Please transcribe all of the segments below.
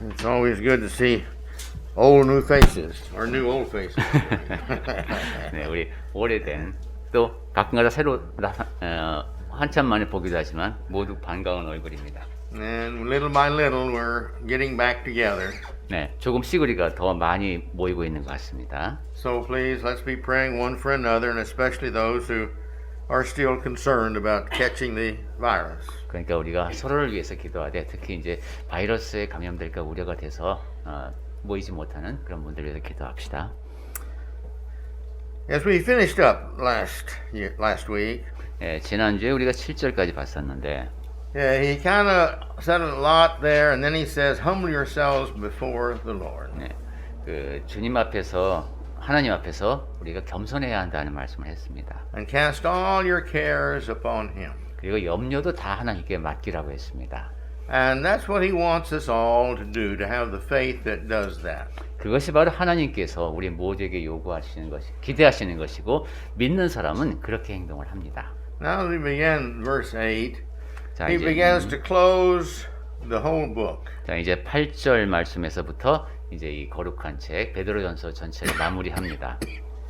It's always good to see old new faces or new old faces. 네, 우리 오래된 또 가끔가다 새로 한참 만에 보기도 하지만 모두 반가운 얼굴입니다. And little by little, we're getting back together. 네, 조금씩 우리가 더 많이 모이고 있는 것 같습니다. So please, let's be praying one for another, and especially those who are still concerned about catching the virus. 그러니까 우리가 서로를 위해서 기도하되 특히 이제 바이러스에 감염될까 우려가 돼서 모이지 못하는 그런 분들 위해서 기도합시다. As we finished up last week, 네, 지난주에 우리가 7절까지 봤었는데 he kind of said a lot there, and then he says, "Humble yourselves before the Lord." 네, 그 주님 앞에서 하나님 앞에서 우리가 겸손해야 한다는 말씀을 했습니다. And cast all your cares upon Him. 그리고 염려도 다 하나님께 맡기라고 했습니다. And that's what He wants us all to do, to have the faith that does that. 그것이 바로 하나님께서 우리 모두에게 요구하시는 것이 기대하시는 것이고 믿는 사람은 그렇게 행동을 합니다. Now as we begin verse 8, 자, he begins to close the whole book. 자, 이제 8절 말씀에서부터 이제 이 거룩한 책 베드로전서 전체를 마무리합니다.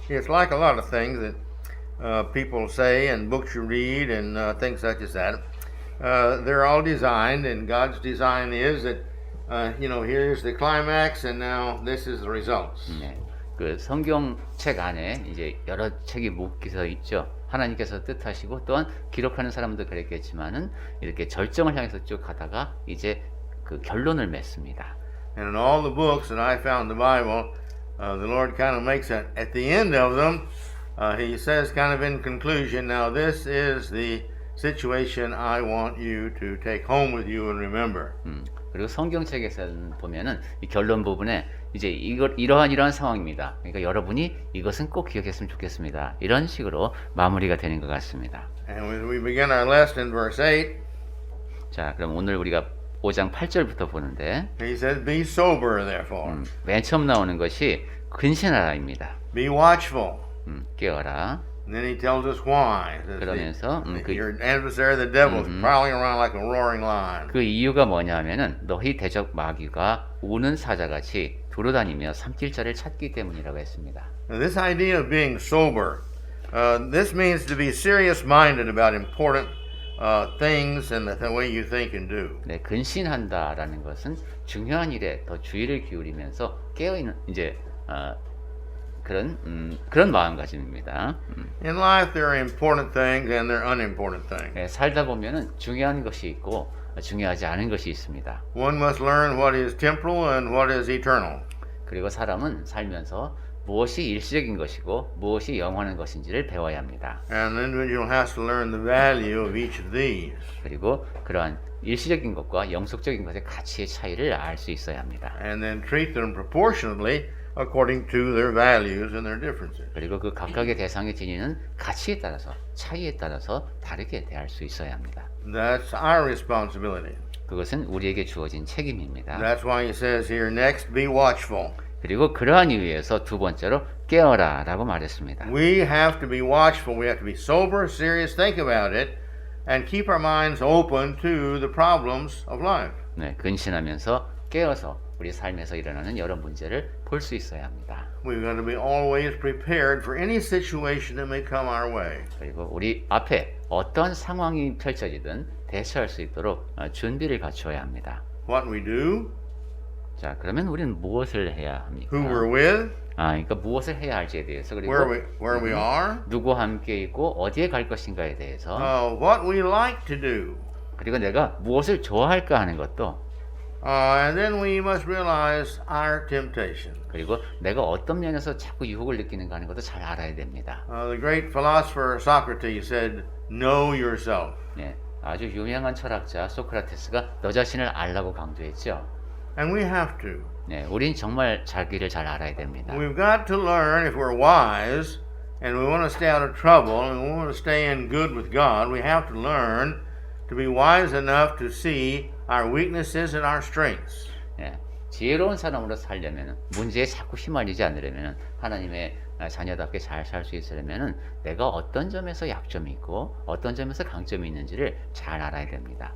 It's like a lot of things that people say and books you read and things such as that. They're all designed, and God's design is that here's the climax, and now this is the results. 네, 그 성경책 안에 이제 여러 책이 묶여서 있죠. 하나님께서 뜻하시고 또한 기록하는 사람도 그랬겠지만은 이렇게 절정을 향해서 쭉 가다가 이제 그 결론을 맺습니다. And in all the books that I found in the Bible, the Lord kind of makes it at the end of them. He says, kind of in conclusion, now this is the situation I want you to take home with you and remember. 그리고 성경책에서는 보면은 이 결론 부분에 이제 이러한 상황입니다. 그러니까 여러분이 이것은 꼭 기억했으면 좋겠습니다. 이런 식으로 마무리가 되는 것 같습니다. And as we begin our lesson in verse 8, 자, 그럼 오늘 우리가 5장 8절부터 보는데 he says, be sober, therefore. 맨 처음 나오는 것이 근신하라입니다. Be watchful. 깨어라. And then he tells us why. 그러면서 Your adversary, the devil, is prowling around like a roaring lion. 그 이유가 뭐냐면은 너희 대적 마귀가 우는 사자같이 돌아다니며 삼킬 자를 찾기 때문이라고 했습니다. Now, this idea of being sober, this means to be serious-minded about important things and the way you think and do. 네, 근신한다라는 것은 중요한 일에 더 주의를 기울이면서 깨어 있는 이제 그런 마음가짐입니다. In life, there are important things and there are unimportant things. 네, 살다 보면은 중요한 것이 있고 중요하지 않은 것이 있습니다. One must learn what is temporal and what is eternal. 그리고 사람은 살면서 무엇이 일시적인 것이고 무엇이 영원한 것인지를 배워야 합니다. And the individual has to learn the value of each of these. 그리고 그러한 일시적인 것과 영속적인 것의 가치의 차이를 알 수 있어야 합니다. And then treat them proportionately according to their values and their differences. 그리고 그 각각의 대상이 지니는 가치에 따라서 차이에 따라서 다르게 대할 수 있어야 합니다. That's our responsibility. 그것은 우리에게 주어진 책임입니다. That's why he says here next, be watchful. 그리고 그러한 이유에서 두 번째로 깨어라 라고 말했습니다. We have to be watchful. We have to be sober, serious, think about it, and keep our minds open to the problems of life. 네, 근신하면서 깨어서 우리 삶에서 일어나는 여러 문제를 볼 수 있어야 합니다. We've got to be always prepared for any situation that may come our way. 그리고 우리 앞에 어떤 상황이 펼쳐지든 대처할 수 있도록 준비를 갖추어야 합니다. What we do, 자, 그러면 우리는 무엇을 해야 합니까? who we're with, 그러니까 무엇을 해야 할지에 대해서 그리고 where we are, 누구와 함께 있고 어디에 갈 것인가에 대해서 what we like to do. 그리고 내가 무엇을 좋아할까 하는 것도 And then we must realize our temptation. 그리고 내가 어떤 면에서 자꾸 유혹을 느끼는가 하는 것도 잘 알아야 됩니다. The great philosopher Socrates said, know yourself. 네, 아주 유명한 철학자 소크라테스가 너 자신을 알라고 강조했죠. And we have to. 네, 우린 정말 자기를 잘 알아야 됩니다. We've got to learn if we're wise and we want to stay out of trouble and we want to stay in good with God, we have to learn to be wise enough to see our weaknesses and our strengths. 네, 지혜로운 사람으로 살려면 문제에 자꾸 휘말리지 않으려면 하나님의 자녀답게 잘 살 수 있으려면 내가 어떤 점에서 약점이 있고 어떤 점에서 강점이 있는지를 잘 알아야 됩니다.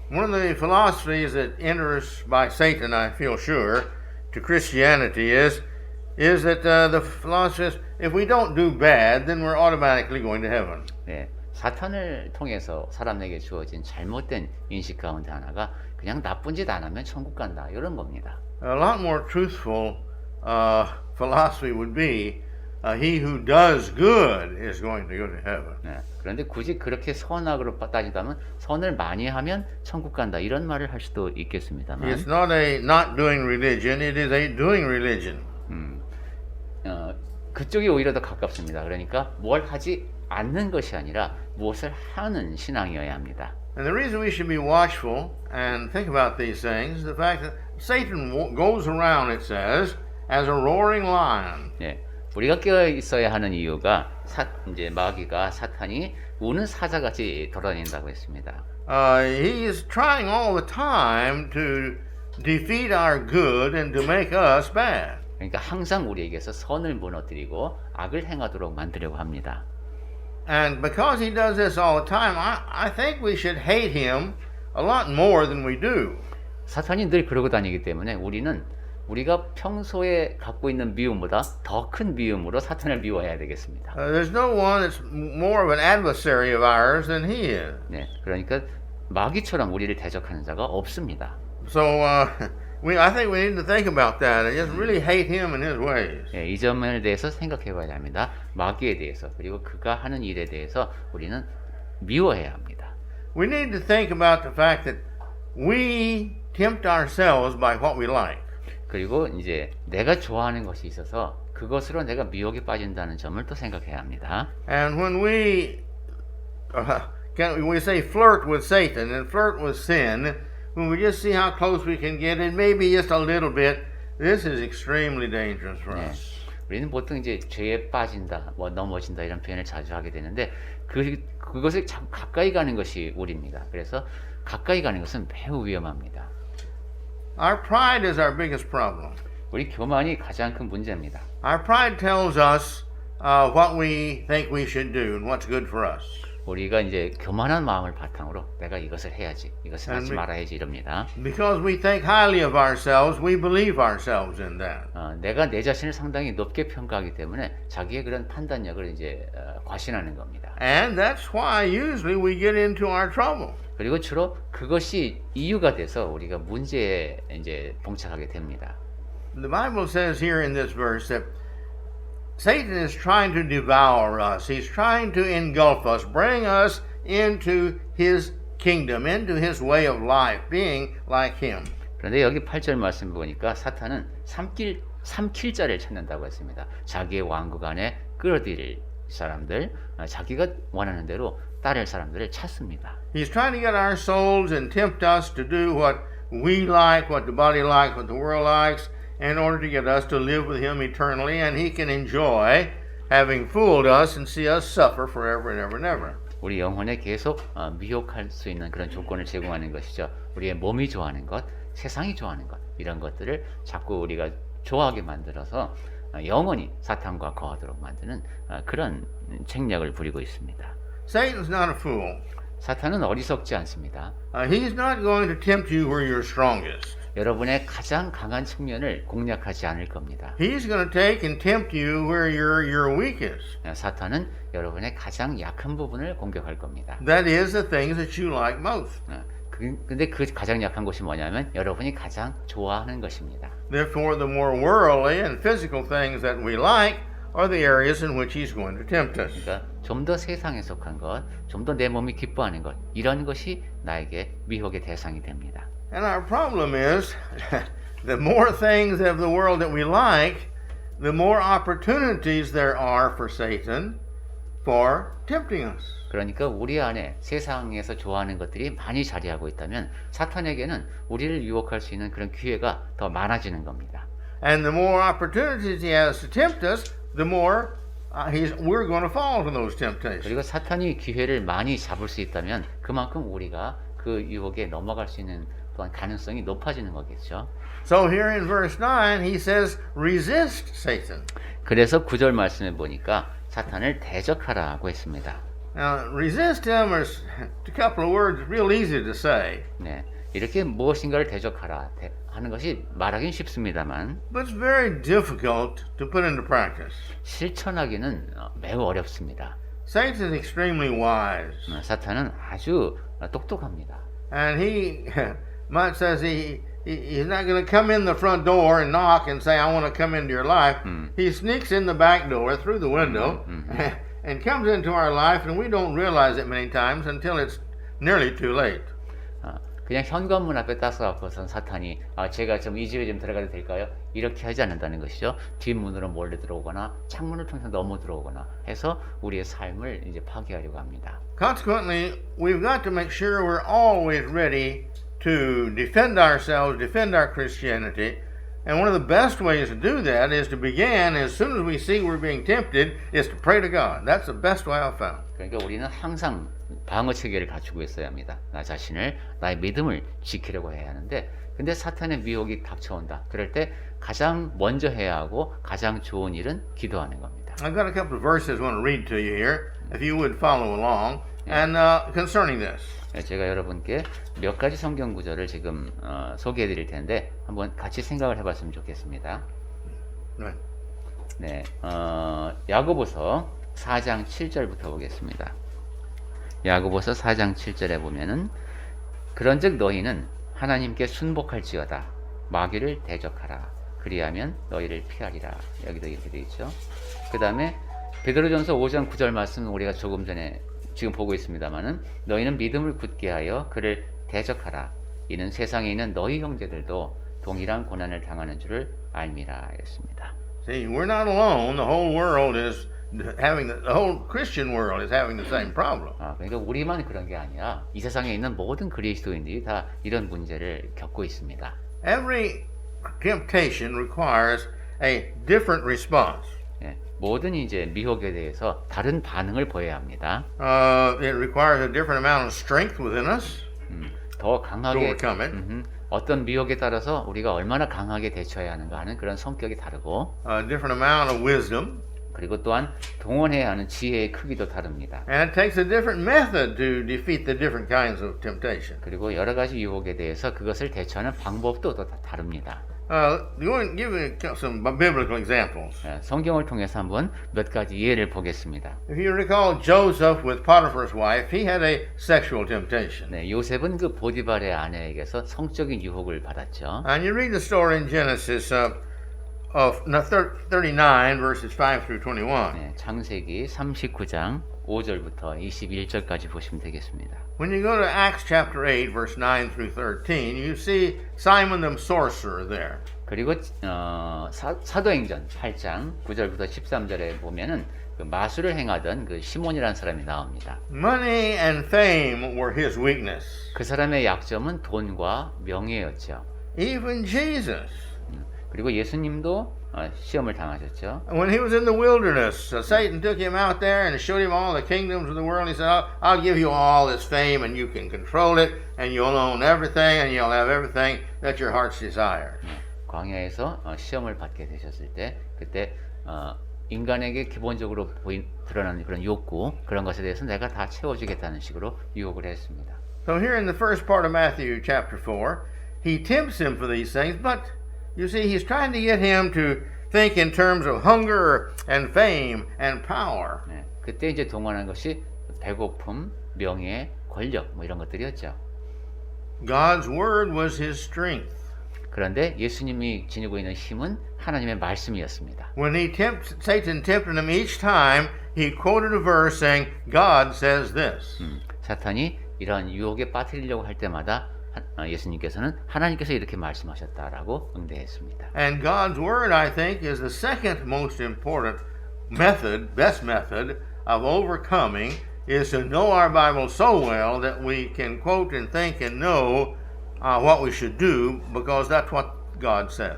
One of the philosophies that enters by Satan, I feel sure, to Christianity is that the philosophy is if we don't do bad, then we're automatically going to heaven. 네, 사탄을 통해서 사람에게 주어진 잘못된 인식 가운데 하나가 그냥 나쁜 짓 안 하면 천국 간다 이런 겁니다. A lot more truthful philosophy would be he who does good is going to go to heaven. 네, 그런데 굳이 그렇게 선악으로 따지다면 선을 많이 하면 천국 간다 이런 말을 할 수도 있겠습니다만 It's not a not doing religion, it is a doing religion. 그쪽이 오히려 더 가깝습니다. 그러니까 뭘 하지 않는 것이 아니라 무엇을 하는 신앙이어야 합니다. And the reason we should be watchful and think about these things is the fact that Satan goes around, it says, as a roaring lion. 네, 우리가 깨어 있어야 하는 이유가 이제 마귀가 사탄이 우는 사자같이 돌아다닌다고 했습니다. He is trying all the time to defeat our good and to make us bad. 그러니까 항상 우리에게서 선을 무너뜨리고 악을 행하도록 만들려고 합니다. And because he does this all the time, I think we should hate him a lot more than we do. 사탄이 늘 그러고 다니기 때문에 우리가 평소에 갖고 있는 미움보다 더 큰 미움으로 사탄을 미워해야 되겠습니다. There's no one that's more of an adversary of ours than he is. 네, 그러니까 마귀처럼 우리를 대적하는 자가 없습니다. So I think we need to think about that and just really hate him and his ways. 네, 이 점에 대해서 생각해 봐야 합니다. 마귀에 대해서 그리고 그가 하는 일에 대해서 우리는 미워해야 합니다. We need to think about the fact that we tempt ourselves by what we like. 그리고 이제 내가 좋아하는 것이 있어서 그것으로 내가 미혹에 빠진다는 점을 또 생각해야 합니다. And when we say flirt with Satan and flirt with sin, when we just see how close we can get and maybe just a little bit, this is extremely dangerous for 네, us. 우리는 보통 이제 죄에 빠진다, 넘어진다 이런 표현을 자주 하게 되는데 그것을 자꾸 가까이 가는 것이 우리입니다. 그래서 가까이 가는 것은 매우 위험합니다. Our pride is our biggest problem. 우리 교만이 가장 큰 문제입니다. Our pride tells us what we think we should do and what's good for us. 우리가 이제 교만한 마음을 바탕으로 내가 이것을 해야지, 이것을 하지 And 말아야지 이럽니다. Because we think highly of ourselves, we believe ourselves in that. 내가 내 자신을 상당히 높게 평가하기 때문에 자기의 그런 판단력을 이제 과신하는 겁니다. And that's why usually we get into our trouble. 그리고 주로 그것이 이유가 돼서 우리가 문제에 이제 봉착하게 됩니다. The Bible says here in this verse that Satan is trying to devour us. He's trying to engulf us, bring us into his kingdom, into his way of life, being like him. 그런데 여기 8절 말씀 보니까 사탄은 삼킬 자를 찾는다고 했습니다. 자기의 왕국 안에 끌어들일 사람들, 자기가 원하는 대로 따를 사람들을 찾습니다. He's trying to get our souls and tempt us to do what we like, what the body likes, what the world likes, in order to get us to live with him eternally, and he can enjoy having fooled us and see us suffer forever and ever and ever. 우리 영혼에 계속 미혹할 수 있는 그런 조건을 제공하는 것이죠. 우리의 몸이 좋아하는 것, 세상이 좋아하는 것, 이런 것들을 자꾸 우리가 좋아하게 만들어서 영원히 사탄과 거하도록 만드는 그런 책략을 부리고 있습니다. Satan's not a fool. 사탄은 어리석지 않습니다. He's not going to tempt you where you're strongest. 여러분의 가장 강한 측면을 공략하지 않을 겁니다. He's going to take and tempt you where you're weakest. 사탄은 여러분의 가장 약한 부분을 공격할 겁니다. That is the things that you like most. 근데 그 가장 약한 것이 뭐냐면 여러분이 가장 좋아하는 것입니다. Therefore, the more worldly and physical things that we like are the areas in which he's going to tempt us. 그러니까 좀 더 세상에 속한 것, 좀 더 내 몸이 기뻐하는 것, 이런 것이 나에게 미혹의 대상이 됩니다. And our problem is, the more things of the world that we like, the more opportunities there are for Satan for tempting us. 그러니까 우리 안에 세상에서 좋아하는 것들이 많이 자리하고 있다면 사탄에게는 우리를 유혹할 수 있는 그런 기회가 더 많아지는 겁니다. And the more opportunities he has to tempt us, the more we're going to fall to those temptations. 그리고 사탄이 기회를 많이 잡을 수 있다면 그만큼 우리가 그 유혹에 넘어갈 수 있는 또한 가능성이 높아지는 거겠죠. So here in verse 9 he says, resist Satan. 그래서 9절 말씀에 보니까 사탄을 대적하라고 했습니다. Now, resist him is a couple of words real easy to say, 네, 이렇게 무엇인가를 대적하라 하는 것이 말하긴 쉽습니다만 but it's very difficult to put into practice. 실천하기는 매우 어렵습니다. Satan is extremely wise, 사탄은 아주 똑똑합니다. and he Mike says he's not going to come in the front door and knock and say, I want to come into your life. He sneaks in the back door through the window and comes into our life, and we don't realize it many times until it's nearly too late. 그냥 현관문 앞에 딱 서갖고선 사탄이 제가 좀 이 집에 좀 들어가도 될까요? 이렇게 하지 않는다는 것이죠. 뒷문으로 몰래 들어오거나 창문을 통해서 넘어 들어오거나 해서 우리의 삶을 이제 파괴하려고 합니다. Consequently, we've got to make sure we're always ready to defend ourselves, defend our Christianity. And one of the best ways to do that is to begin as soon as we see we're being tempted, is to pray to God. That's the best way I've found. 그러니까 우리는 항상 방어 체계를 갖추고 있어야 합니다. 나 자신을, 나의 믿음을 지키려고 해야 하는데, 근데 사탄의 미혹이 닥쳐온다. 그럴 때 가장 먼저 해야 하고 가장 좋은 일은 기도하는 겁니다. I've got a couple of verses I want to read to you here, if you would follow along, and concerning this. 제가 여러분께 몇 가지 성경 구절을 지금 소개해 드릴 텐데 한번 같이 생각을 해봤으면 좋겠습니다. Right. 네, 야고보서 4장 7절부터 보겠습니다. 야고보서 4장 7절에 보면은 그런즉 너희는 하나님께 순복할지어다 마귀를 대적하라 그리하면 너희를 피하리라. 여기도 이렇게 되어 있죠. 그 다음에 베드로전서 5장 9절 말씀은 우리가 조금 전에 지금 보고 있습니다만은 너희는 믿음을 굳게 하여 그를 대적하라. 이는 세상에 있는 너희 형제들도 동일한 고난을 당하는 줄을 알미라 했습니다. See, we're not alone. The whole world is having the whole Christian world is having the same problem. 그러니까 우리만 그런 게 아니라 이 세상에 있는 모든 그리스도인들이 다 이런 문제를 겪고 있습니다. Every temptation requires a different response. 예, 모든 이제 미혹에 대해서 다른 반응을 보여야 합니다. It requires a different amount of strength within us 더 to 강하게 overcome it. 어떤 미혹에 따라서 우리가 얼마나 강하게 대처해야 하는가 하는 그런 성격이 다르고 A different amount of wisdom. 그리고 또한 동원해야 하는 지혜의 크기도 다릅니다. And it takes a different method to defeat the different kinds of temptation. 그리고 여러 가지 유혹에 대해서 그것을 대처하는 방법도 또 다릅니다. Go and give me some biblical examples. 성경을 통해서 한번 몇 가지 예를 보겠습니다. If you recall Joseph with Potiphar's wife, he had a sexual temptation. 네, 요셉은 그 보디발의 아내에게서 성적인 유혹을 받았죠. And you read the story in Genesis of 39 verses 5 through 21. 네, 창세기 39장 5절부터 21절까지 보시면 되겠습니다. When you go to Acts chapter 8 verse 9 through 13, you see Simon the sorcerer there. 그리고 사도행전 8장 9절부터 13절에 보면은 그 마술을 행하던 그 시몬이라는 사람이 나옵니다. Money and fame were his weakness. 그 사람의 약점은 돈과 명예였죠. Even Jesus, 그리고 예수님도 시험을 당하셨죠. when he was in the wilderness, Satan took him out there and showed him all the kingdoms of the world. He said, I'll give you all this fame and you can control it and you'll own everything and you'll have everything that your heart's desire. 광야에서 시험을 받게 되셨을 때 그때 인간에게 기본적으로 드러나는 그런 욕구 그런 것에 대해서 내가 다 채워주겠다는 식으로 유혹을 했습니다. So here in the first part of Matthew chapter 4, he tempts him for these things, but you see, he's trying to get him to think in terms of hunger and fame and power. 네, 그때 이제 동원한 것이 배고픔, 명예, 권력 뭐 이런 것들이었죠. God's word was his strength. 그런데 예수님이 지니고 있는 힘은 하나님의 말씀이었습니다. When Satan tempted him each time, he quoted a verse saying, God says this. 사탄이 이런 유혹에 빠뜨리려고 할 때마다 예수님께서는 하나님께서 이렇게 말씀하셨다라고 응대했습니다. And God's word, I think, is the second most important method, best method of overcoming, is to know our Bible so well that we can quote and think and know what we should do, because that's what God says.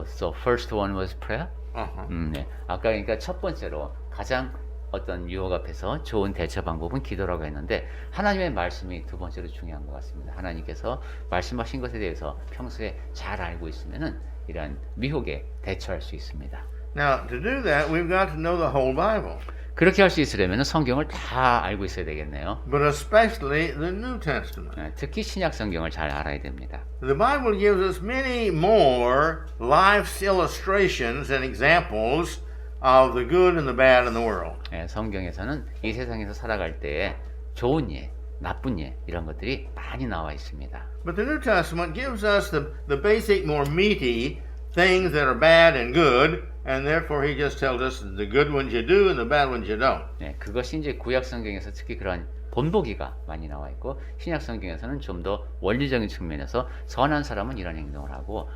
So first one was prayer. 네. 아까 그러니까 첫 번째로 가장 어떤 유혹 앞에서 좋은 대처 방법은 기도라고 했는데 하나님의 말씀이 두 번째로 중요한 것 같습니다. 하나님께서 말씀하신 것에 대해서 평소에 잘 알고 있으면은 이러한 미혹에 대처할 수 있습니다. Now, to do that, we've got to know the whole Bible. 그렇게 할 수 있으려면 성경을 다 알고 있어야 되겠네요. but especially the New Testament. 특히 신약 성경을 잘 알아야 됩니다. The Bible gives us many more life's illustrations and examples of the good and the bad in the world. 성경에서는 이 세상에서 살아갈 때에 좋은 예, 나쁜 예 이런 것들이 많이 나와 있습니다. But the New Testament gives us the basic, more meaty things that are bad and good, and therefore he just tells us the good ones you do and the bad ones you don't. 그것이 이제 구약 성경에서 특히 그런 본보기가 많이 나와 있고 신약 성경에서는 좀 더 원리적인 측면에서 선한 사람은 이런 행동을 하고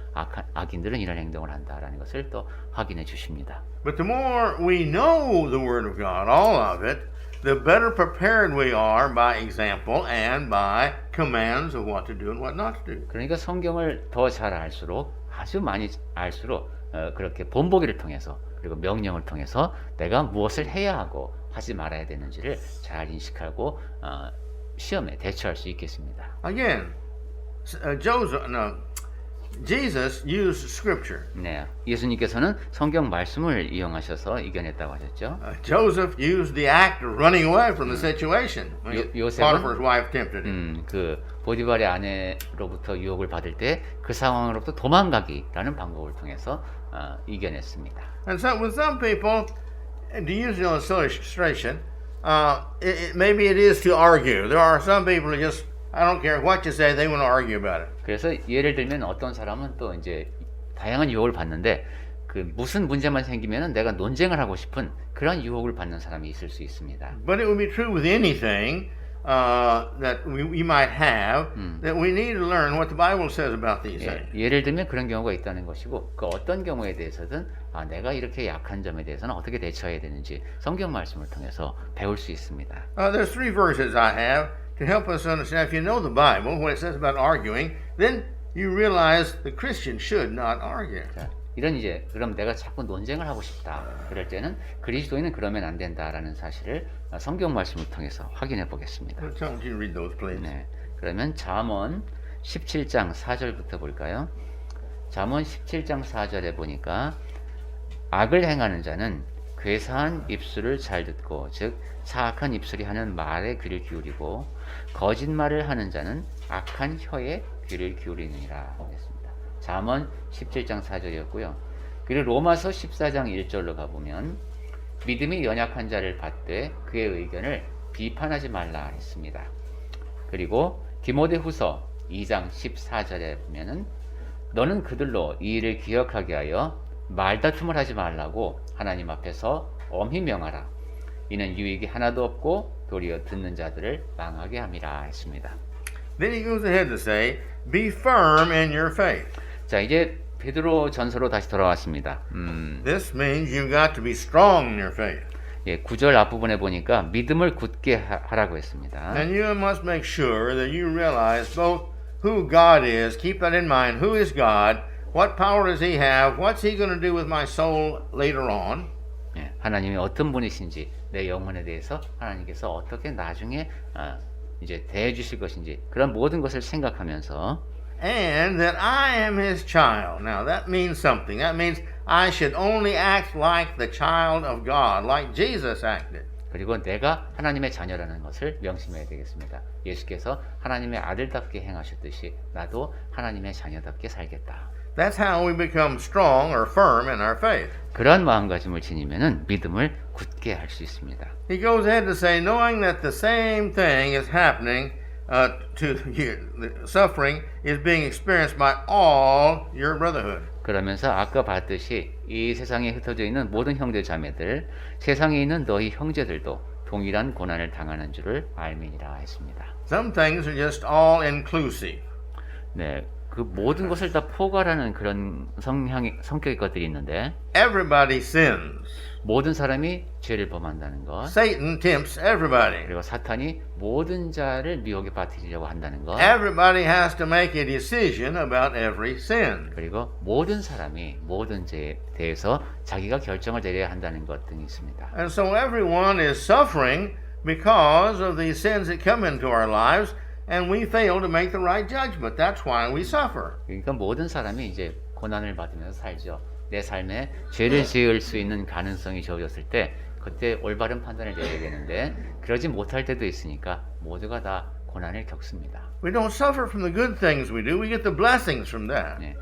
악인들은 이런 행동을 한다라는 것을 또 확인해 주십니다. But the more we know the Word of God, all of it, the better prepared we are by example and by commands of what to do and what not to do. 그러니까 성경을 더 잘 알수록 아주 많이 알수록 그렇게 본보기를 통해서 그리고 명령을 통해서 내가 무엇을 해야 하고 하지 말아야 되는지를 잘 인식하고 시험에 대처할 수 있겠습니다. Again, Jesus used Scripture. 네, 예수님께서는 성경 말씀을 이용하셔서 이겨냈다고 하셨죠. Joseph used the act of running away from the situation when Potiphar's wife tempted him. 그 보디발의 아내로부터 유혹을 받을 때 그 상황으로부터 도망가기라는 방법을 통해서 이겨냈습니다. And so, with some people, to use an illustration, maybe it is to argue. There are some people who just, I don't care what you say, they want to argue about it. 그래서 예를 들면 어떤 사람은 또 이제 다양한 유혹을 받는데 그 무슨 문제만 생기면은 내가 논쟁을 하고 싶은 그런 유혹을 받는 사람이 있을 수 있습니다. But it would be true with anything that we might have, that we need to learn what the Bible says about these things. 예를 들면 그런 경우가 있다는 것이고 그 어떤 경우에 대해서든 내가 이렇게 약한 점에 대해서는 어떻게 대처해야 되는지 성경 말씀을 통해서 배울 수 있습니다. There's three verses I have to help us understand. If you know the Bible, what it says about arguing, then you realize the Christian should not argue. 자, 이런 이제 그럼 내가 자꾸 논쟁을 하고 싶다. 그럴 때는 그리스도인은 그러면 안 된다라는 사실을 성경 말씀을 통해서 확인해 보겠습니다. Would you read those, please? 네, 그러면 잠언 17장 4절부터 볼까요? 잠언 17장 4절에 보니까 악을 행하는 자는 괴사한 입술을 잘 듣고 즉 사악한 입술이 하는 말에 귀를 기울이고 거짓말을 하는 자는 악한 혀에 귀를 기울이느니라 했습니다. 잠언 17장 4절이었고요. 그리고 로마서 14장 1절로 가보면 믿음이 연약한 자를 받되 그의 의견을 비판하지 말라 했습니다. 그리고 디모데후서 2장 14절에 보면은 너는 그들로 이 일을 기억하게 하여 말다툼을 하지 말라고 하나님 앞에서 엄히 명하라. 이는 유익이 하나도 없고 도리어 듣는 자들을 망하게 함이라 했습니다. Then he goes ahead to say, be firm in your faith. 자, 이제 베드로 전서로 다시 돌아왔습니다. This means you've got to be strong in your faith. 9절 앞부분에 보니까 믿음을 굳게 하라고 했습니다. And you must make sure that you realize both who God is, keep that in mind, who is God, what power does he have, what's he going to do with my soul later on. 하나님이 어떤 분이신지 내 영혼에 대해서 하나님께서 어떻게 나중에 이제 대해 주실 것인지 그런 모든 것을 생각하면서 And that I am his child. Now that means something. That means I should only act like the child of God, like Jesus acted. 그리고 내가 하나님의 자녀라는 것을 명심해야 되겠습니다. 예수께서 하나님의 아들답게 행하셨듯이 나도 하나님의 자녀답게 살겠다. That's how we become strong or firm in our faith. 그러한 마음가짐을 지니면은 믿음을 굳게 할 수 있습니다. He goes ahead to say, knowing that the same thing is happening to you, the suffering is being experienced by all your brotherhood. 그러면서 아까 봤듯이 이 세상에 흩어져 있는 모든 형제 자매들, 세상에 있는 너희 형제들도 동일한 고난을 당하는 줄을 알미니라 했습니다. Some things are just all inclusive. 네, 그 모든 것을 다 포괄하는 그런 성격의 것들이 있는데 Everybody sins. 모든 사람이 죄를 범한다는 것. Satan tempts everybody. 그리고 사탄이 모든 자를 미혹에 빠뜨리려고 한다는 것. Everybody has to make a decision about every sin. 그리고 모든 사람이 모든 죄에 대해서 자기가 결정을 내려야 한다는 것 등이 있습니다. And so everyone is suffering because of the sins that come into our lives, and we fail to make the right judgment. That's why we suffer. 그러니까 모든 사람이 이제 고난을 받으면서 살죠. 내 삶에 죄를 지을 수 있는 가능성이 주어졌을 때 그때 올바른 판단을 내려야 되는데 그러지 못할 때도 있으니까 모두가 다 고난을 겪습니다. We don't suffer from the good things we do. We get the blessings from that. 네.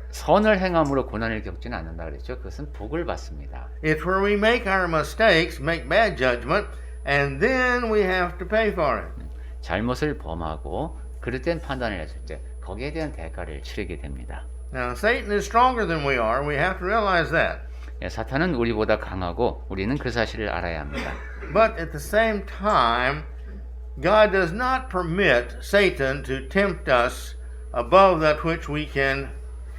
선을 행함으로 고난을 겪지는 않는다 그랬죠. 그것은 복을 받습니다. It's where we make our mistakes, make bad judgment, and then we have to pay for it. 잘못을 범하고 그릇된 판단을 했을 때 거기에 대한 대가를 치르게 됩니다. Now, Satan is stronger than we are. We have to realize that. 예, 사탄은 우리보다 강하고 우리는 그 사실을 알아야 합니다. But at the same time, God does not permit Satan to tempt us above that which we can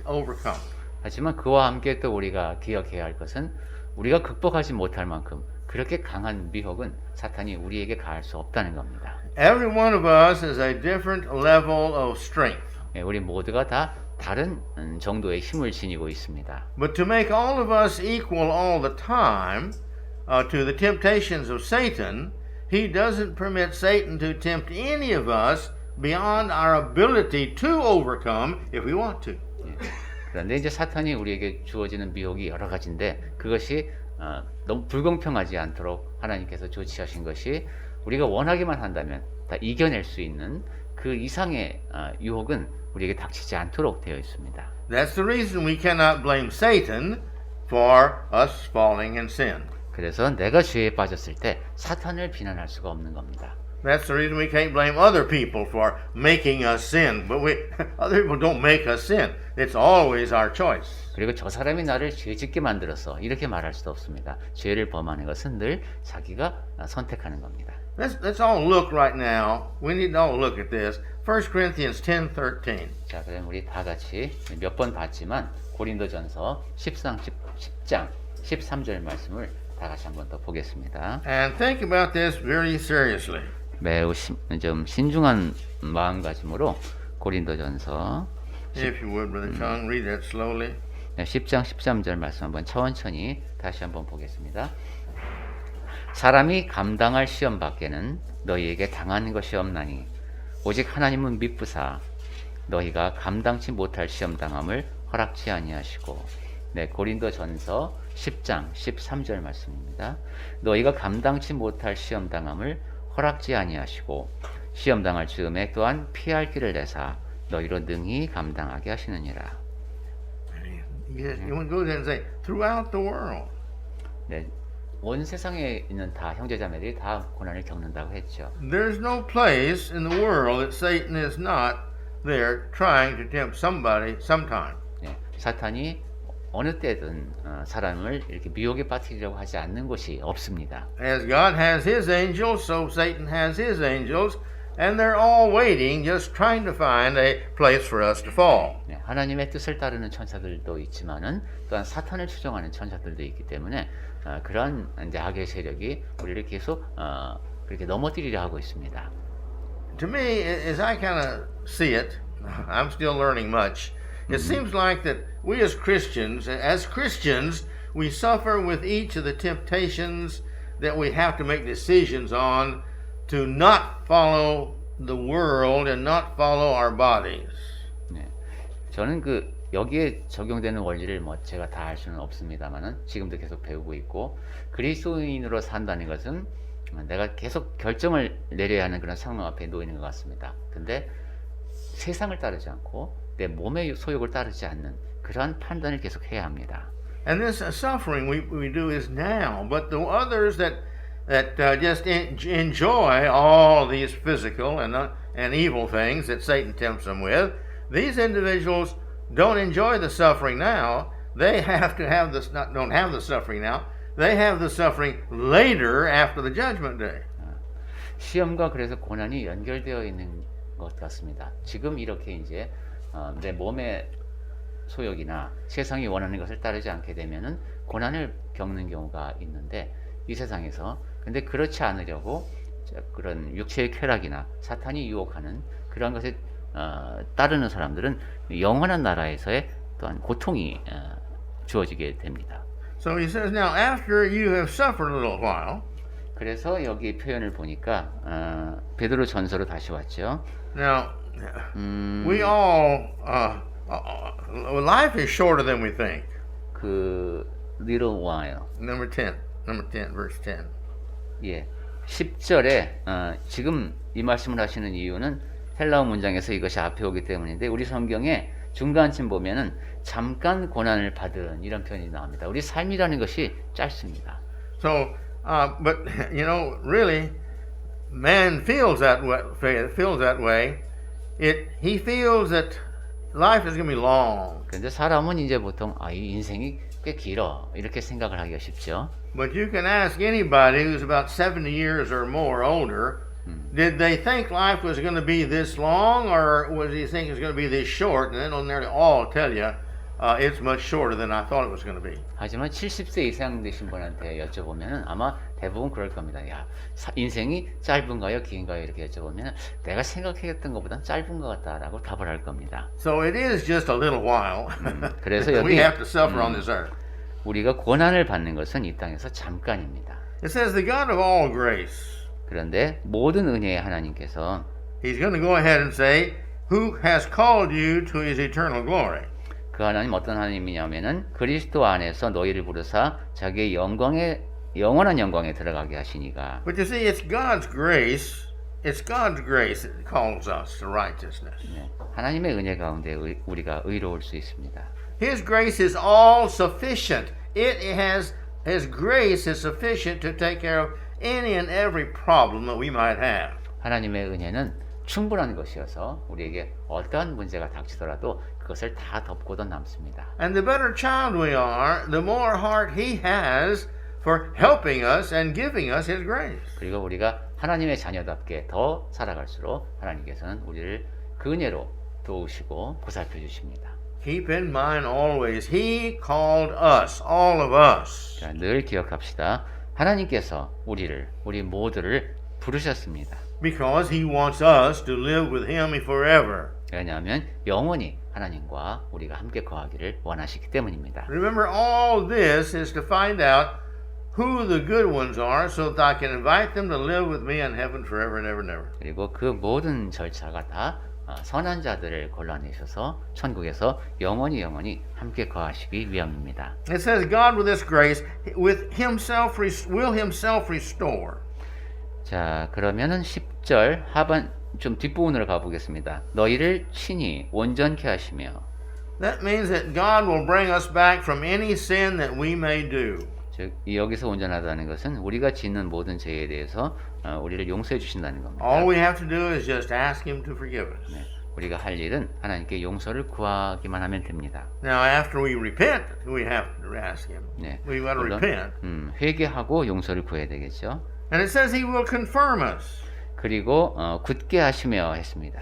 overcome. 하지만 그와 함께 또 우리가 기억해야 할 것은 우리가 극복하지 못할 만큼 그렇게 강한 미혹은 사탄이 우리에게 가할 수 없다는 겁니다. Every one of us has a different level of strength. 예, 우리 모두가 다 다른 정도의 힘을 지니고 있습니다. But to make all of us equal all the time to the temptations of Satan, he doesn't permit Satan to tempt any of us beyond our ability to overcome if we want to. 예, 그런데 이제 사탄이 우리에게 주어지는 미혹이 여러 가지인데 그것이 너무 불공평하지 않도록 하나님께서 조치하신 것이 우리가 원하기만 한다면 다 이겨낼 수 있는 그 이상의 유혹은 우리에게 닥치지 않도록 되어 있습니다. That's the reason we cannot blame Satan for us falling in sin. 그래서 내가 죄에 빠졌을 때 사탄을 비난할 수가 없는 겁니다. That's the reason we can't blame other people for making us sin. But other people don't make us sin. It's always our choice. 그리고 저 사람이 나를 죄 짓게 만들었어 이렇게 말할 수도 없습니다. 죄를 범하는 것은 늘 자기가 선택하는 겁니다. Let's all look right now. We need to all look at this. 1 Corinthians 10:13. 자, 그럼 우리 다 같이 몇 번 봤지만 고린도전서 10장 13절 말씀을 다 같이 한번 더 보겠습니다. And think about this very seriously. 매우 좀 신중한 마음가짐으로 고린도전서 If you would, Brother Chung, read that slowly. 10장 13절 말씀 한번 천천히 다시 한번 보겠습니다. 사람이 감당할 시험 밖에는 너희에게 당하는 것이 없나니 오직 하나님은 미쁘사 너희가 감당치 못할 시험 당함을 허락지 아니하시고. 네, 고린도전서 10장 13절 말씀입니다. 너희가 감당치 못할 시험 당함을 허락지 아니하시고 시험 당할 즈음에 또한 피할 길을 내사 너희로 능히 감당하게 하시느니라. You want to go there and say, throughout the world. 네, 온 세상에 있는 다 형제자매들이 다 고난을 겪는다고 했죠. There's no place in the world that Satan is not there trying to tempt somebody sometime. 네, 사탄이 어느 때든 사람을 이렇게 미혹에 빠뜨리려고 하지 않는 곳이 없습니다. As God has his angels, so Satan has his angels, and they're all waiting, just trying to find a place for us to fall. 네, 하나님의 뜻을 따르는 천사들도 있지만은 또한 사탄을 추종하는 천사들도 있기 때문에 그런 이제 악의 세력이 우리를 계속 그렇게 넘어뜨리려 하고 있습니다. To me, as I kind of see it, I'm still learning much. It seems like that we as Christians, we suffer with each of the temptations that we have to make decisions on to not follow the world and not follow our bodies. 네, 저는 그 여기에 적용되는 원리를 뭐 제가 다 알 수는 없습니다만은 지금도 계속 배우고 있고 그리스도인으로 산다는 것은 내가 계속 결정을 내려야 하는 그런 상황 앞에 놓이는 것 같습니다. 근데 세상을 따르지 않고 내 몸의 소욕을 따르지 않는 그러한 판단을 계속 해야 합니다. And this suffering we do is now, but the others that just enjoy all these physical and evil things that Satan tempts them with, these individuals don't enjoy the suffering now. They have to have this, don't have the suffering now. They have the suffering later after the judgment day. 시험과 그래서 고난이 연결되어 있는 것 같습니다. 지금 이렇게 이제 내 몸의 소욕이나 세상이 원하는 것을 따르지 않게 되면은 고난을 겪는 경우가 있는데 이 세상에서 근데 그렇지 않으려고 그런 육체의 쾌락이나 사탄이 유혹하는 그런 것에 따르는 사람들은 영원한 나라에서의 또한 고통이 주어지게 됩니다. So he says, now after you have suffered a little while. 그래서 여기 표현을 보니까 베드로 전서로 다시 왔죠. Now we all life is shorter than we think. 그 little while. Number 10. number 10, verse 10. 예. 10절에 지금 이 말씀을 하시는 이유는 헬라어 문장에서 이것이 앞에 오기 때문인데 우리 성경에 중간쯤 보면은 잠깐 고난을 받은 이런 표현이 나옵니다. 우리 삶이라는 것이 짧습니다. So, but you know, really, man feels that way. He feels that life is going to be long. 그런데 사람은 이제 보통 이 인생이 꽤 길어 이렇게 생각을 하기가 쉽죠. But you can ask anybody who's about 70 years or more older, did they think life was going to be this long, or was he think it was going to be this short? And they'll nearly all tell you it's much shorter than I thought it was going to be. 하지만 70세 이상 되신 분한테 여쭤보면 아마 대부분 그럴 겁니다. 야, 인생이 짧은가요, 긴가요? 이렇게 여쭤보면 내가 생각했던 것보다 짧은 것 같다라고 답을 할 겁니다. So it is just a little while. 그래서 We 여기 have to suffer on this earth. 우리가 고난을 받는 것은 이 땅에서 잠깐입니다. It says the God of all grace. 그런데 모든 은혜의 하나님께서 He's going to go ahead and say, who has called you to his eternal glory. 그 하나님 어떤 하나님이냐면은 그리스도 안에서 너희를 부르사 자기의 영원한 영광에 들어가게 하시니가. But you see, it's God's grace. It's God's grace that calls us to righteousness. 네, 하나님의 은혜 가운데 우리가 의로울 수 있습니다. His grace is all sufficient. His grace is sufficient to take care of any and every problem that we might have. 하나님의 은혜는 충분한 것이어서 우리에게 어떠한 문제가 닥치더라도 그것을 다 덮고도 남습니다. And the better child we are, the more heart He has for helping us and giving us His grace. 그리고 우리가 하나님의 자녀답게 더 살아갈수록 하나님께서는 우리를 그 은혜로 도우시고 보살펴 주십니다. Keep in mind always, He called us, all of us. 자, 늘 기억합시다. 하나님께서 우리 모두를 부르셨습니다. Because He wants us to live with Him forever. 왜냐하면 영원히 하나님과 우리가 함께 거하기를 원하시기 때문입니다. Remember, all this is to find out who the good ones are so that I can invite them to live with me in heaven forever and ever and ever. 그리고 그 모든 절차가 다 선한 자들을 골라내셔서 천국에서 영원히 함께 거하시기 위함입니다. It says God with this grace with himself will himself restore. 자, 그러면은 10절 하반 좀 뒷부분으로 가보겠습니다. 너희를 친히 온전케 하시며. That means that God will bring us back from any sin that we may do. 즉 여기서 온전하다는 것은 우리가 짓는 모든 죄에 대해서 우리를 용서해 주신다는 겁니다. All we have to do is just ask him to forgive us. 네, 우리가 할 일은 하나님께 용서를 구하기만 하면 됩니다. Now after we repent, we have to ask him. 네, We've got to 물론, repent. 회개하고 용서를 구해야 되겠죠. And it says he will confirm us. 그리고 굳게 하시며 했습니다.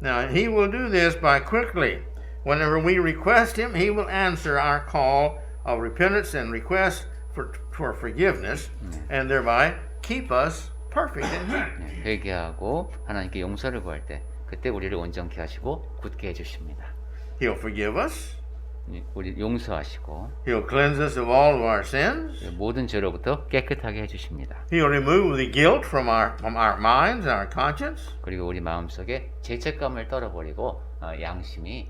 Now he will do this by quickly. Whenever we request him, he will answer our call of repentance and request for forgiveness, and thereby keep us perfect in him. 네, 회개하고 하나님께 용서를 구할 때 그때 우리를 온전케 하시고 굳게 해주십니다. He'll forgive us. 우리 용서하시고 He'll cleanse us of all of our sins. 모든 죄로부터 깨끗하게 해주십니다. He'll remove the guilt from our minds and our conscience. 그리고 우리 마음속에 죄책감을 떨어버리고 양심이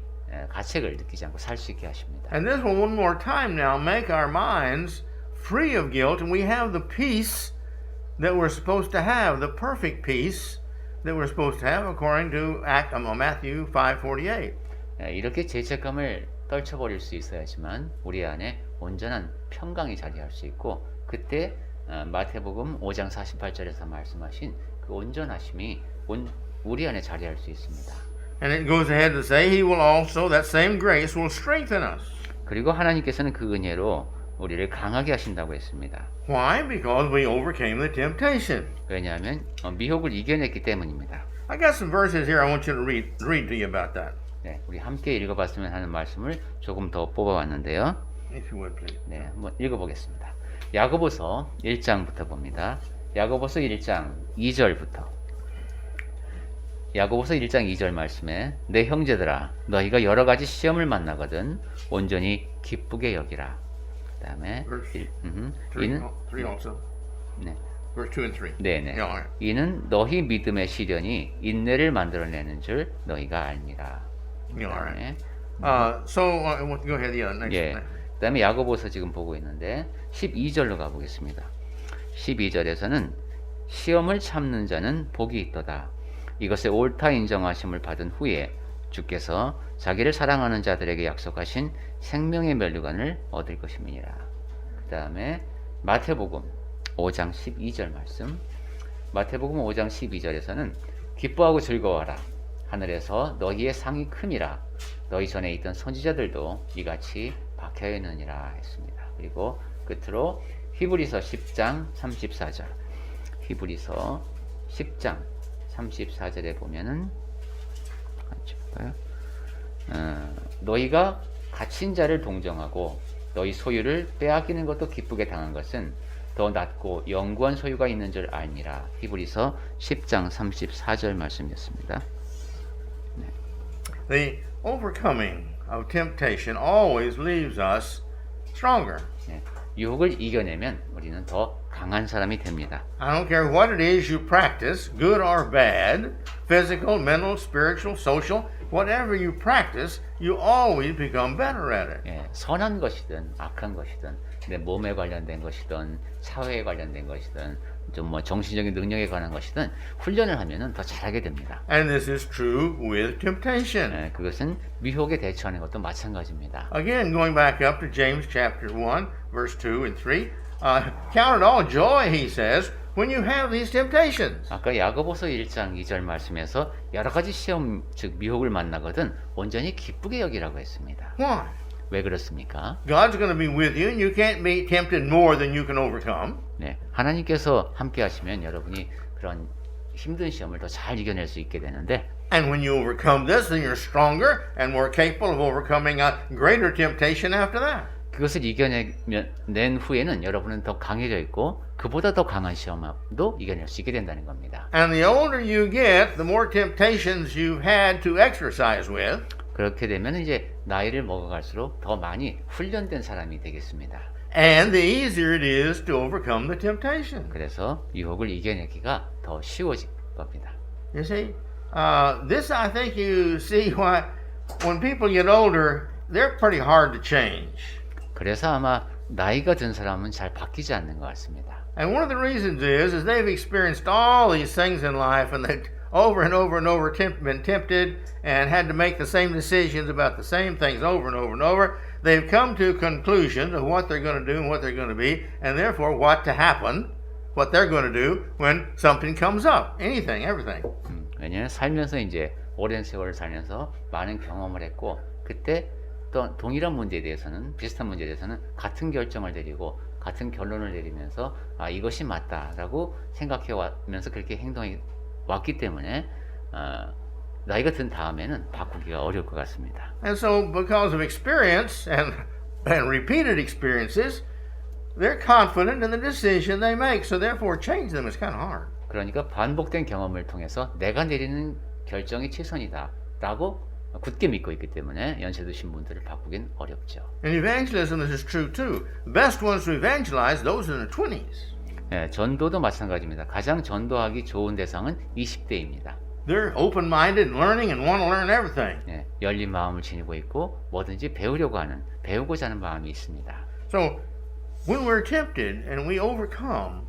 가책을 느끼지 않고 살 수 있게 하십니다. And this will one more time now make our minds free of guilt, and we have the peace that we're supposed to have, the perfect peace that we're supposed to have according to Matthew 5:48. 이렇게 죄책감을 떨쳐버릴 수 있어야지만 우리 안에 온전한 평강이 자리할 수 있고 그때 마태복음 5장 48절에서 말씀하신 그 온전하심이 우리 안에 자리할 수 있습니다. And it goes ahead to say he will also, that same grace will strengthen us. 그리고 하나님께서는 그 은혜로 우리를 강하게 하신다고 했습니다. Why? Because we overcame the temptation. 왜냐하면 미혹을 이겨냈기 때문입니다. I got some verses here I want you to read to you about that. 네, 우리 함께 읽어봤으면 하는 말씀을 조금 더 뽑아왔는데요. If you would, please. 네, 한번 읽어보겠습니다. 야고보서 1장부터 봅니다. 야고보서 1장 2절부터. 야고보서 1장 2절 말씀에 내 형제들아 너희가 여러 가지 시험을 만나거든 온전히 기쁘게 여기라. 그다음에 이는 three also. 네. Verse 2 and 3. 네네. Yeah. 이는 너희 믿음의 시련이 인내를 만들어내는 줄 너희가 알미라. Yeah, all 그다음에 right. So go ahead. Yeah, next. 예. 그다음에 야고보서 지금 보고 있는데 12절로 가보겠습니다. 12절에서는 시험을 참는 자는 복이 있도다. 이것에 옳다 인정하심을 받은 후에 주께서 자기를 사랑하는 자들에게 약속하신 생명의 면류관을 얻을 것임이니라. 그 다음에 마태복음 5장 12절 말씀. 마태복음 5장 12절에서는 기뻐하고 즐거워하라. 하늘에서 너희의 상이 큼이라. 너희 전에 있던 선지자들도 이같이 박혀 있느니라 했습니다. 그리고 끝으로 히브리서 10장 34절. 히브리서 10장 34절에 보면은 너희가 갇힌 자를 동정하고 너희 소유를 빼앗기는 것도 기쁘게 당한 것은 더 낫고 영구한 소유가 있는 줄 알미라. 히브리서 10장 34절 말씀이었습니다. 네. The overcoming of temptation always leaves us stronger. 네. 유혹을 이겨내면 우리는 더 강한 사람이 됩니다. I don't care what it is you practice, good or bad, physical, mental, spiritual, social, whatever you practice, you always become better at it. 예, 선한 것이든 악한 것이든 내 몸에 관련된 것이든 사회에 관련된 것이든 좀 뭐 정신적인 능력에 관한 것이든 훈련을 하면은 더 잘하게 됩니다. And this is true with temptation. 예, 그것은 미혹에 대처하는 것도 마찬가지입니다. Again, going back up to James chapter 1, verse 2 and 3, count it all joy, he says, when you have these temptations. 아까 야고보서 1장 2절 말씀에서 여러 가지 시험 즉 미혹을 만나거든 온전히 기쁘게 여기라고 했습니다. Why? 왜 그렇습니까? God's going to be with you, and you can't be tempted more than you can overcome. 네, 하나님께서 함께 하시면 여러분이 그런 힘든 시험을 더 잘 이겨낼 수 있게 되는데 And when you overcome this, then you're stronger and more capable of overcoming a greater temptation after that. 그것을 이겨낸 후에는 여러분은 더 강해져 있고 그보다 더 강한 시험도 이겨낼 수 있게 된다는 겁니다. And the older you get, the more temptations you've had to exercise with. 그렇게 되면 이제 나이를 먹어갈수록 더 많이 훈련된 사람이 되겠습니다. And the easier it is to overcome the temptation. 그래서 유혹을 이겨내기가 더 쉬워질 겁니다. You see, this I think you see why when people get older, they're pretty hard to change. 그래서 아마 나이가 든 사람은 잘 바뀌지 않는 것 같습니다. And one of the reasons is they've experienced all these things in life, and they've over and over and over been tempted and had to make the same decisions about the same things over and over and over. They've come to conclusions of what they're going to do and what they're going to be, and therefore what to happen, what they're going to do when something comes up, anything, everything. 왜냐하면 살면서 이제 오랜 세월을 살면서 많은 경험을 했고 그때 또 동일한 문제에 대해서는 비슷한 문제에 대해서는 같은 결정을 내리고 같은 결론을 내리면서 아 이것이 맞다라고 생각해 왔면서 그렇게 행동해 왔기 때문에 나이가 든 다음에는 바꾸기가 어려울 것 같습니다. And so because of experience and repeated experiences, they're confident in the decision they make. So therefore change them is kind of hard. 그러니까 반복된 경험을 통해서 내가 내리는 결정이 최선이다라고 굳게 믿고 있기 때문에 연세 드신 분들을 바꾸긴 어렵죠. In evangelism, this is true too. The best ones to evangelize, those in their 20s. 네, 전도도 마찬가지입니다. 가장 전도하기 좋은 대상은 20대입니다. They're open-minded and learning and want to learn everything. 네, 열린 마음을 지니고 있고 뭐든지 배우고자 하는 마음이 있습니다. So when we're tempted and we overcome,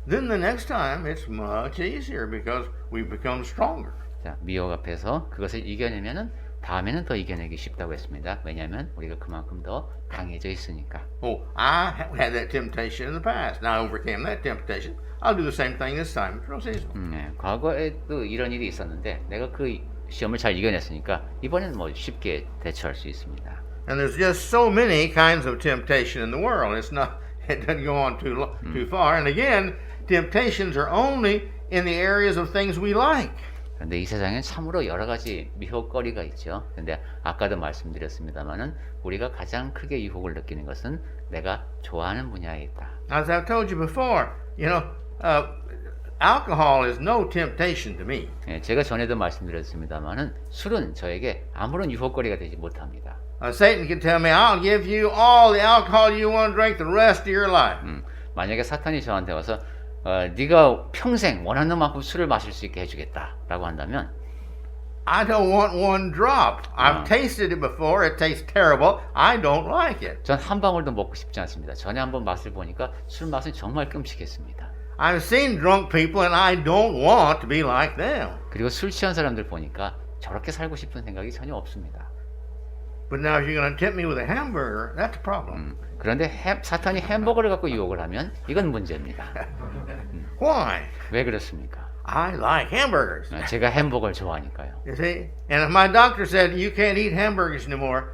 then the next time it's much easier because we've become stronger. 자, 미혹 앞에서 그것을 이겨내면은 다음에는 더 이겨내기 쉽다고 했습니다. 왜냐하면 우리가 그만큼 더 강해져 있으니까. Oh, I had that temptation in the past. Now I overcame that temptation. I'll do the same thing this time. It's real seasonal. 네, 과거에도 이런 일이 있었는데 내가 그 시험을 잘 이겨냈으니까 이번에는 뭐 쉽게 대처할 수 있습니다. And there's just so many kinds of temptation in the world. It doesn't go on too far. And again, temptations are only in the areas of things we like. 그런데 이 세상에 참으로 여러 가지 미혹거리가 있죠. 그런데 아까도 말씀드렸습니다만은 우리가 가장 크게 유혹을 느끼는 것은 내가 좋아하는 분야에 있다. As I've told you before, alcohol is no temptation to me. 예, 제가 전에도 말씀드렸습니다만은 술은 저에게 아무런 유혹거리가 되지 못합니다. Satan can tell me, I'll give you all the alcohol you want to drink the rest of your life. 만약에 사탄이 저한테 와서 네가 평생 원하는 만큼 술을 마실 수 있게 해주겠다라고 한다면 I don't want one drop. I've tasted it before. It tastes terrible. I don't like it. 전 한 방울도 먹고 싶지 않습니다. 전에 한번 맛을 보니까 술 맛은 정말 끔찍했습니다. I've seen drunk people and I don't want to be like them. 그리고 술 취한 사람들 보니까 저렇게 살고 싶은 생각이 전혀 없습니다. But now if you're going to tempt me with a hamburger, that's a problem. 그런데 사탄이 햄버거를 갖고 유혹을 하면 이건 문제입니다. Why? 왜 그렇습니까? I like hamburgers. 제가 햄버거를 좋아하니까요. You see? And if my doctor said you can't eat hamburgers anymore,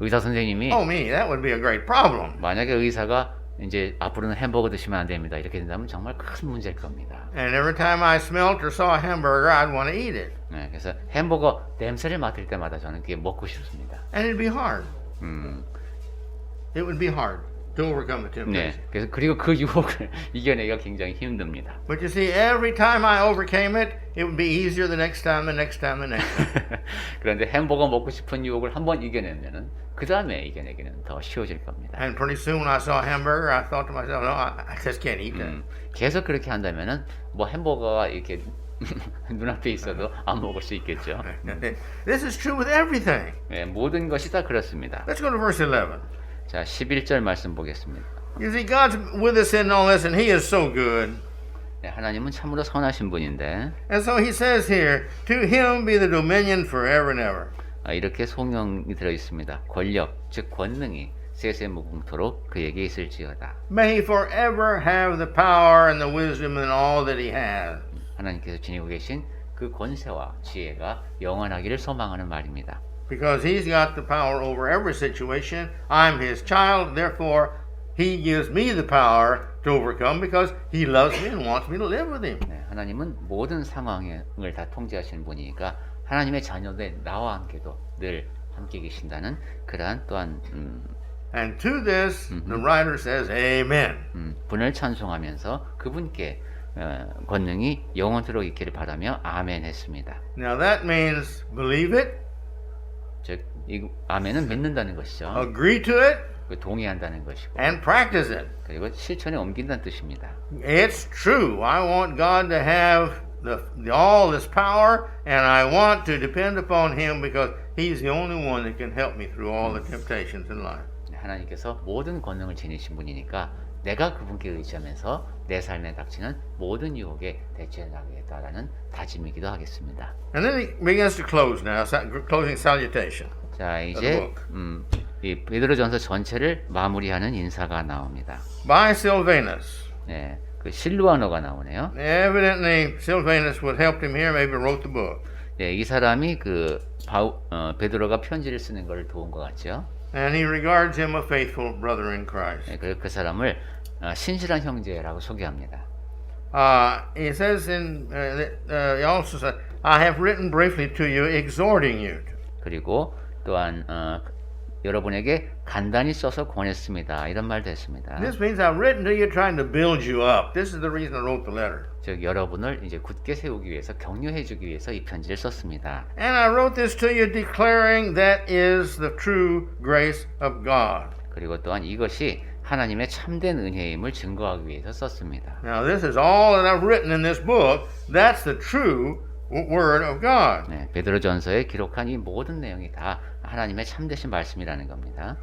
의사 선생님이 oh me, that would be a great problem. 만약에 의사가 이제 앞으로는 햄버거 드시면 안 됩니다. 이렇게 된다면 정말 큰 문제일 겁니다. And every time I smelt or saw a hamburger, I'd want to eat it. 네, 그래서 햄버거 냄새를 맡을 때마다 저는 그게 먹고 싶습니다. And it'd be hard. It would be hard to overcome the temptation. 네, 그래서 그리고 그 유혹을 이겨내기가 굉장히 힘듭니다. But you see, every time I overcame it, it would be easier the next time, the next time, the next time. 그런데 햄버거 먹고 싶은 유혹을 한번 이겨내면은 그 다음에 이겨내기는 더 쉬워질 겁니다. And pretty soon when I saw a hamburger, I thought to myself, no, I just can't eat that. 계속 그렇게 한다면은 뭐 햄버거가 이렇게 눈앞에 있어도 안 먹을 수 있겠죠. This is true with everything. 네, 모든 것이 다 그렇습니다. Let's go to verse 11. 자, 11절 말씀 보겠습니다. You see, God's with us in all this, and He is so good. 네, 하나님은 참으로 선하신 분인데 And so He says here, to Him be the dominion forever and ever. 이렇게 송영이 들어 있습니다. 권력, 즉 권능이 세세무궁토록 그에게 있을지어다. May He forever have the power and the wisdom and all that He has. 하나님께서 지니고 계신 그 권세와 지혜가 영원하기를 소망하는 말입니다. Because He's got the power over every situation. I'm His child, therefore He gives me the power to overcome because He loves me and wants me to live with Him. 네, 하나님은 모든 상황을 다 통제하시는 분이니까 하나님의 자녀된 나와 함께도 늘 함께 계신다는 그러한 또한 And to this, the writer says, Amen. 분을 찬송하면서 그분께 권능이 영원토록 있기를 바라며 아멘 했습니다. Now that means believe it, 즉, 이 아멘은 믿는다는 것이죠. agree to it, 동의한다는 것이고 and practice it. 그리고 실천에 옮긴다는 뜻입니다. It's true. I want God to have all this power, and I want to depend upon Him because He's the only one that can help me through all the temptations in life. 하나님께서 모든 권능을 지니신 분이니까 내가 그분께 의지하면서 내 삶에 닥치는 모든 유혹에 대처해 나가겠다라는 다짐이기도 하겠습니다. And then he begins to close now, closing salutation. 자, 이제 이 베드로전서 전체를 마무리하는 인사가 나옵니다. By Silvanus. 네, 그 실루아노가 나오네요. Evidently, Silvanus would help him here. Maybe wrote the book. 네, 이 사람이 그 베드로가 편지를 쓰는 것을 도운 것 같죠. And he regards him a faithful brother in Christ. 네, 그리고 그 사람을 신실한 형제라고 소개합니다. He says he also said, I have written briefly to you, exhorting you. 그리고 또한 여러분에게 간단히 써서 권했습니다. 이런 말도 했습니다. This means I've written to you trying to build you up. This is the reason I wrote the letter. 즉 여러분을 이제 굳게 세우기 위해서 격려해 주기 위해서 이 편지를 썼습니다. And I wrote this to you declaring that is the true grace of God. 그리고 또한 이것이 하나님의 참된 은혜임을 증거하기 위해서 썼습니다. Now this is all that I've written in this book. That's the true word of God. 네, 베드로전서에 기록한 이 모든 내용이 다 하나님의 참되신 말씀이라는 겁니다.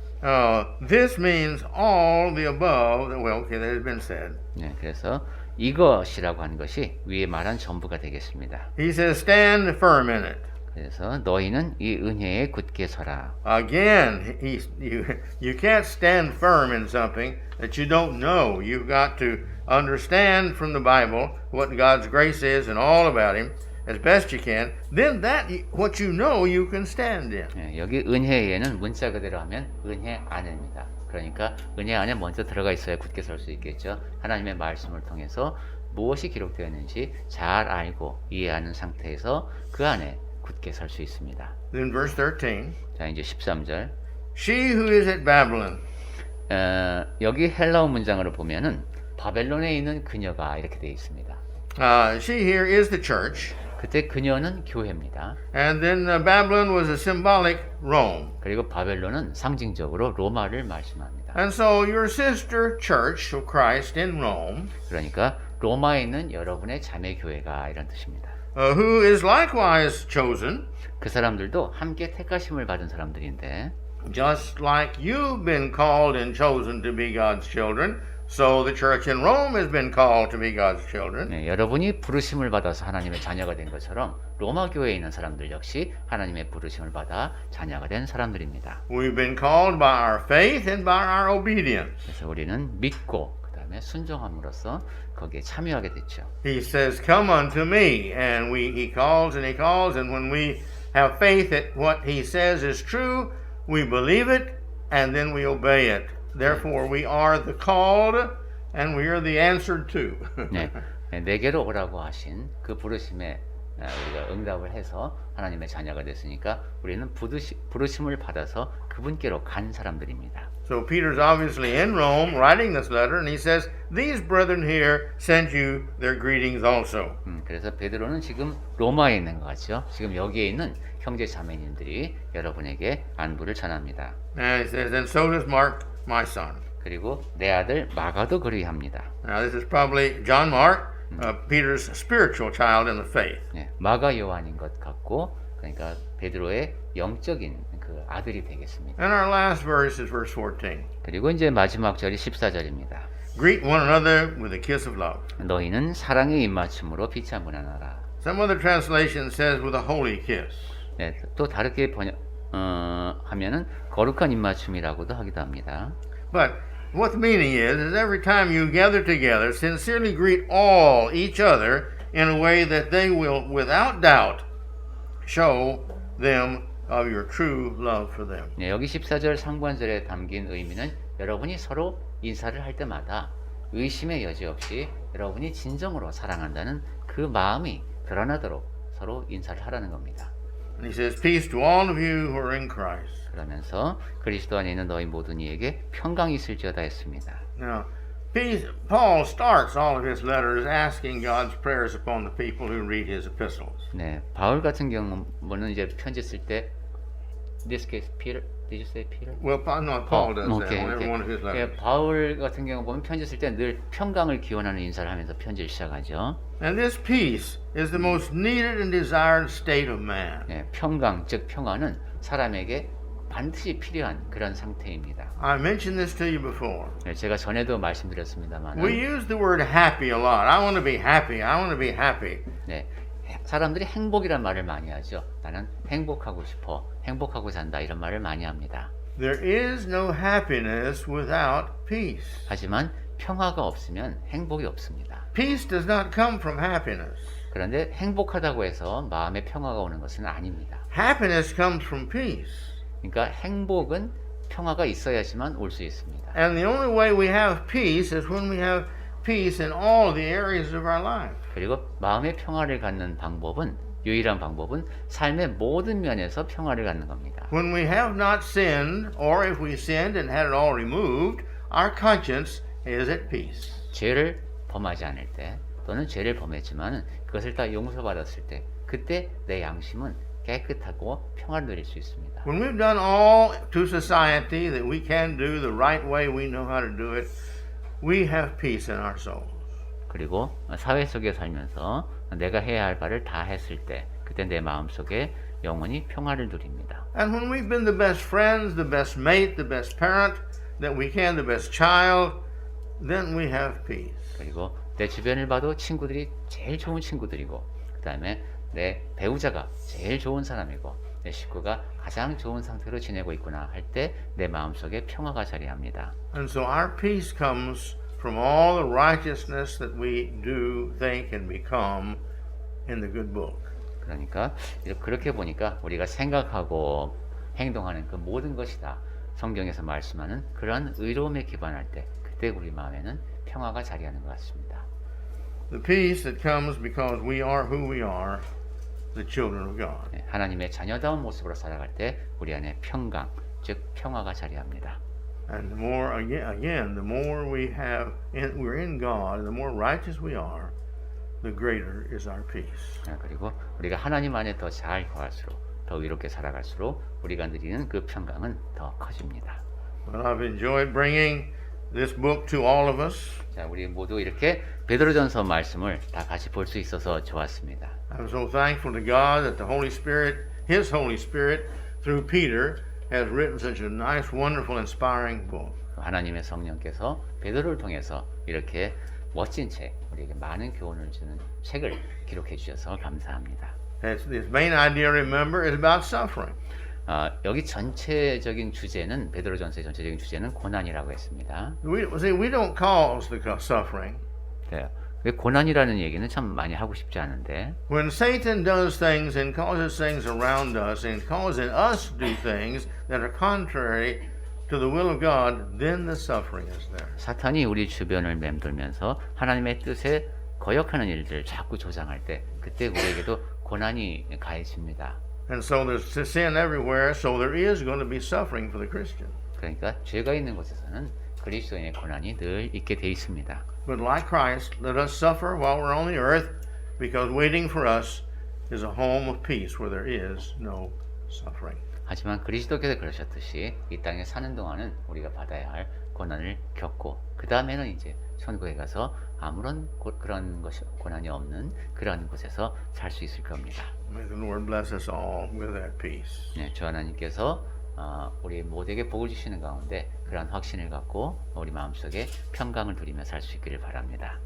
This means all the above that has been said. 네, 그래서 이것이라고 하는 것이 위에 말한 전부가 되겠습니다. He says, stand firm in it. 그래서 너희는 이 은혜에 굳게 서라. Again, you can't stand firm in something that you don't know. You've got to understand from the Bible what God's grace is and all about Him as best you can. Then that what you know you can stand in. 네, 여기 은혜에는 문자 그대로 하면 은혜 안에입니다. 그러니까 은혜 안에 먼저 들어가 있어야 굳게 설 수 있겠죠. 하나님의 말씀을 통해서 무엇이 기록되어 있는지 잘 알고 이해하는 상태에서 그 안에 굳게 설 수 있습니다. Then verse 13. 자, 이제 13절. She who is at Babylon. 여기 헬라어 문장으로 보면은 바벨론에 있는 그녀가 이렇게 되어 있습니다. She here is the church. 그때 그녀는 교회입니다. And then Babylon was a symbolic Rome. 그리고 바벨론은 상징적으로 로마를 말씀합니다. And so your sister church of Christ in Rome. 그러니까 로마에 있는 여러분의 자매 교회가 이런 뜻입니다. who is likewise chosen, 그 사람들도 함께 택하심을 받은 사람들인데 just like you've been called and chosen to be God's children, so the church in Rome has been called to be God's children. 네, 여러분이 부르심을 받아서 하나님의 자녀가 된 것처럼 로마 교회에 있는 사람들 역시 하나님의 부르심을 받아 자녀가 된 사람들입니다. We've been called by our faith and by our obedience. 그래서 우리는 믿고 그다음에 순종함으로써 거기에 참여하게 됐죠. He says, "Come unto me," and he calls, and when we have faith that what he says is true, we believe it, and then we obey it. Therefore, we are the called, and we are the answered to. 네, 내게로 오라고 하신 그 부르심에 우리가 응답을 해서 하나님의 자녀가 됐으니까 우리는 부르심을 받아서 그분께로 간 사람들입니다. So Peter's obviously in Rome writing this letter, and he says, "These brethren here send you their greetings also." 그래서 베드로는 지금 로마에 있는 것 같죠. 지금 여기에 있는 형제 자매님들이 여러분에게 안부를 전합니다. And he says, "And so does Mark, my son." 그리고 내 아들 마가도 그리합니다. Now this is probably John Mark, Peter's spiritual child in the faith. 네, 마가 요한인 것 같고, 그러니까 베드로의 영적인 그 아들이 되겠습니다. And our last verse is verse 14. 그리고 이제 마지막 절이 14절입니다. Greet one another with a kiss of love. 너희는 사랑의 입맞춤으로 피차 문안하라. Some other translation says with a holy kiss. 네, 또 다르게 하면은 거룩한 입맞춤이라고도 하기도 합니다. But what the meaning is every time you gather together, sincerely greet all each other in a way that they will, without doubt, show them of your true love for them. 네, 여기 14절 상반절에 담긴 의미는 여러분이 서로 인사를 할 때마다 의심의 여지 없이 여러분이 진정으로 사랑한다는 그 마음이 드러나도록 서로 인사를 하라는 겁니다. And he says, "Peace to all of you who are in Christ." 그러면서 그리스도 안에 있는 너희 모든 이에게 평강이 있을지어다 했습니다. Now, Paul starts all of his letters asking God's prayers upon the people who read his epistles. 네, 바울 같은 경우는 이제 편지 쓸 때, in this case, Peter, did you say Peter? Well, no, Paul does that on every one of his letters. 바울 같은 경우 보면 편지 쓸 때 늘 평강을 기원하는 인사를 하면서 편지를 시작하죠. And this peace is the most needed and desired state of man. 네, 평강, 즉 평화는 사람에게 반드시 필요한 그런 상태입니다. I mentioned this to you before. 네, 제가 전에도 말씀드렸습니다만, We use the word happy a lot. I want to be happy. I want to be happy. 네, 사람들이 행복이란 말을 많이 하죠. 나는 행복하고 싶어, 행복하고 산다 이런 말을 많이 합니다. There is no happiness without peace. 하지만 평화가 없으면 행복이 없습니다. Peace does not come from happiness. 그런데 행복하다고 해서 마음의 평화가 오는 것은 아닙니다. Happiness comes from peace. 그러니까 행복은 평화가 있어야지만 올 수 있습니다. And the only way we have peace is when we have peace in all the areas of our life. 그리고 마음의 평화를 갖는 방법은 유일한 방법은 삶의 모든 면에서 평화를 갖는 겁니다. When we have not sinned, or if we sinned and had it all removed, our conscience is at peace. 죄를 범하지 않을 때 또는 죄를 범했지만 그것을 다 용서받았을 때 그때 내 양심은 깨끗하고 평화를 누릴 수 있습니다. When we've done all to society that we can do the right way, we know how to do it, we have peace in our souls. 그리고 사회 속에 살면서 내가 해야 할 바를 다 했을 때 그때 내 마음속에 영원히 평화를 누립니다. And when we've been the best friends, the best mate, the best parent that we can, the best child, then we have peace. 그리고 내 주변을 봐도 친구들이 제일 좋은 친구들이고 그 다음에 내 배우자가 제일 좋은 사람이고 내 식구가 가장 좋은 상태로 지내고 있구나 할 때 내 마음속에 평화가 자리합니다. And so our peace comes from all the righteousness that we do, think, and become in the good book. 그러니까 그렇게 보니까 우리가 생각하고 행동하는 그 모든 것이 다 성경에서 말씀하는 그런 의로움에 기반할 때 그때 우리 마음에는 평화가 자리하는 것 같습니다. The peace that comes because we are who we are, the children of God. 네, 하나님의 자녀다운 모습으로 살아갈 때 우리 안에 평강, 즉 평화가 자리합니다. And the more, again, the more we're in God, the more righteous we are, the greater is our peace. 그리고 우리가 하나님 안에 더 잘 거할수록 더 의롭게 살아갈수록 우리가 누리는 그 평강은 더 커집니다. Well, I've enjoyed bringing this book to all of us. 자, 우리 모두 이렇게 베드로전서 말씀을 다 같이 볼 수 있어서 좋았습니다. I'm so thankful to God that the Holy Spirit, His Holy Spirit, through Peter, has written such a nice, wonderful, inspiring book. 하나님의 성령께서 베드로를 통해서 이렇게 멋진 책, 우리에게 많은 교훈을 주는 책을 기록해 주셔서 감사합니다. Its main idea, remember, is about suffering. 여기 전체적인 주제는 베드로전서의 전체적인 주제는 고난이라고 했습니다. We don't cause the suffering. 네. 고난이라는 얘기는 참 많이 하고 싶지 않은데 When Satan does things and causes things around us and causes us to do things that are contrary to the will of God, then the suffering is there. 사탄이 우리 주변을 맴돌면서 하나님의 뜻에 거역하는 일들을 자꾸 조장할 때 그때 우리에게도 고난이 가해집니다. And so there's sin everywhere, so there is going to be suffering for the Christian. 그러니까 죄가 있는 곳에서는 그리스도인의 고난이 늘 있게 돼 있습니다. But like Christ, let us suffer while we're on the earth, because waiting for us is a home of peace where there is no suffering. 하지만 그리스도께서 그러셨듯이 이 땅에 사는 동안은 우리가 받아야 할 고난을 겪고 그 다음에는 이제 천국에 가서 아무런 그런 것이 고난이 없는 그런 곳에서 살 수 있을 겁니다. May the Lord bless us all with that peace. 네, 주 하나님께서 우리 모두에게 복을 주시는 가운데 그런 확신을 갖고 우리 마음속에 평강을 누리며 살 수 있기를 바랍니다.